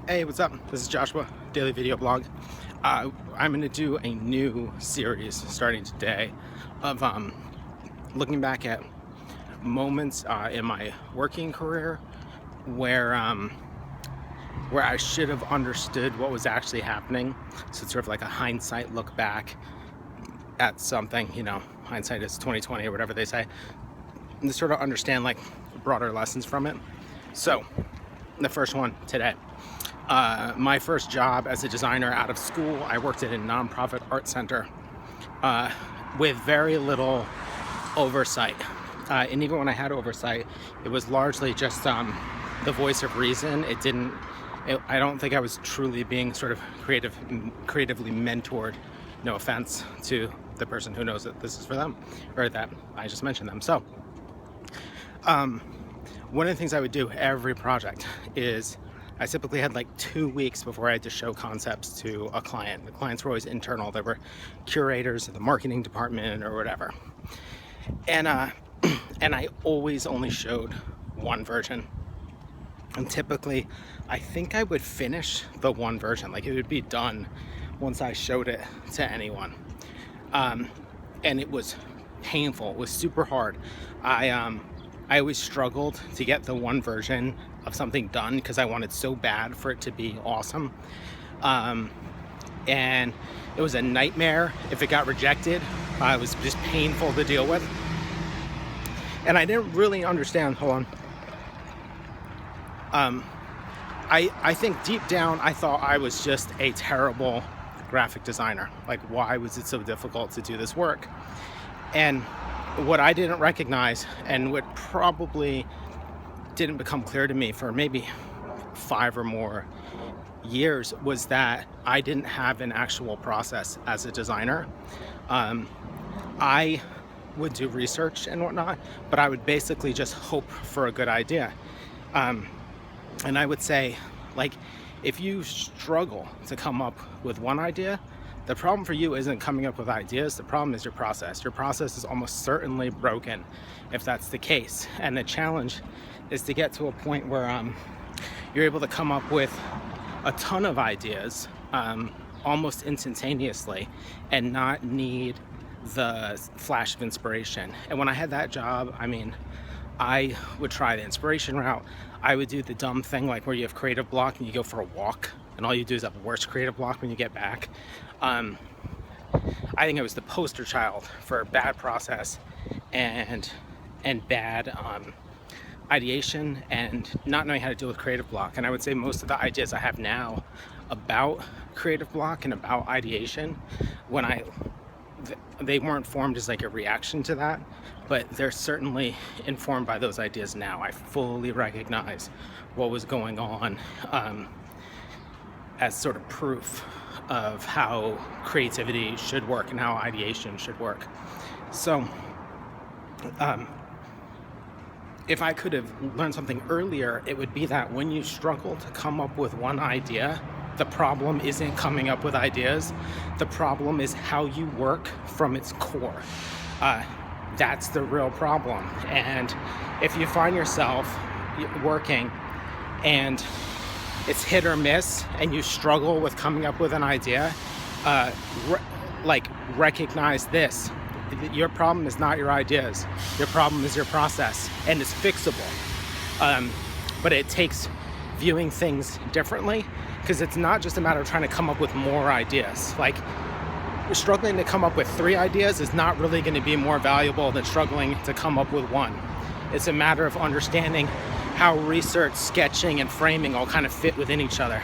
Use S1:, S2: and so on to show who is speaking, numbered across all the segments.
S1: Hey, what's up? This is Joshua, Daily Video Blog. I'm going to do a new series starting today of looking back at moments in my working career where I should have understood what was actually happening. So it's sort of like a hindsight look back at something. Hindsight is 20/20 or whatever they say, and to sort of understand like broader lessons from it. So the first one today. My first job as a designer out of school, I worked at a nonprofit art center with very little oversight. And even when I had oversight, it was largely just the voice of reason. I don't think I was truly being sort of creatively mentored. No offense to the person who knows that this is for them, or that I just mentioned them. So one of the things I would do every project is I typically had like 2 weeks before I had to show concepts to a client. The clients were always internal. They were curators of the marketing department or whatever. And I always only showed one version. And typically, I think I would finish the one version. Like it would be done once I showed it to anyone. And it was painful. It was super hard. I always struggled to get the one version of something done because I wanted so bad for it to be awesome. And it was a nightmare if it got rejected. It was just painful to deal with. And I didn't really understand, hold on. I think deep down, I thought I was just a terrible graphic designer. Like, why was it so difficult to do this work? And what I didn't recognize, and what probably didn't become clear to me for maybe 5 or more years, was that I didn't have an actual process as a designer. I would do research and whatnot, but I would basically just hope for a good idea. And I would say, like, if you struggle to come up with one idea, the problem for you isn't coming up with ideas. The problem is your process. Your process is almost certainly broken if that's the case. And the challenge is to get to a point where you're able to come up with a ton of ideas almost instantaneously and not need the flash of inspiration. And when I had that job, I would try the inspiration route. I would do the dumb thing like where you have creative block and you go for a walk and all you do is have worse creative block when you get back. I think I was the poster child for bad process and bad ideation and not knowing how to deal with creative block. And I would say most of the ideas I have now about creative block and about ideation, they weren't formed as like a reaction to that, but they're certainly informed by those ideas now. I fully recognize what was going on as sort of proof of how creativity should work and how ideation should work. So if I could have learned something earlier, it would be that when you struggle to come up with one idea, the problem isn't coming up with ideas. The problem is how you work from its core. That's the real problem. And if you find yourself working and it's hit or miss and you struggle with coming up with an idea, recognize this. Your problem is not your ideas. Your problem is your process, and it's fixable. But it takes viewing things differently, because it's not just a matter of trying to come up with more ideas. Like, struggling to come up with 3 ideas is not really going to be more valuable than struggling to come up with one. It's a matter of understanding how research, sketching, and framing all kind of fit within each other.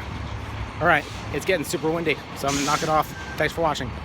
S1: All right, it's getting super windy, so I'm gonna knock it off. Thanks for watching.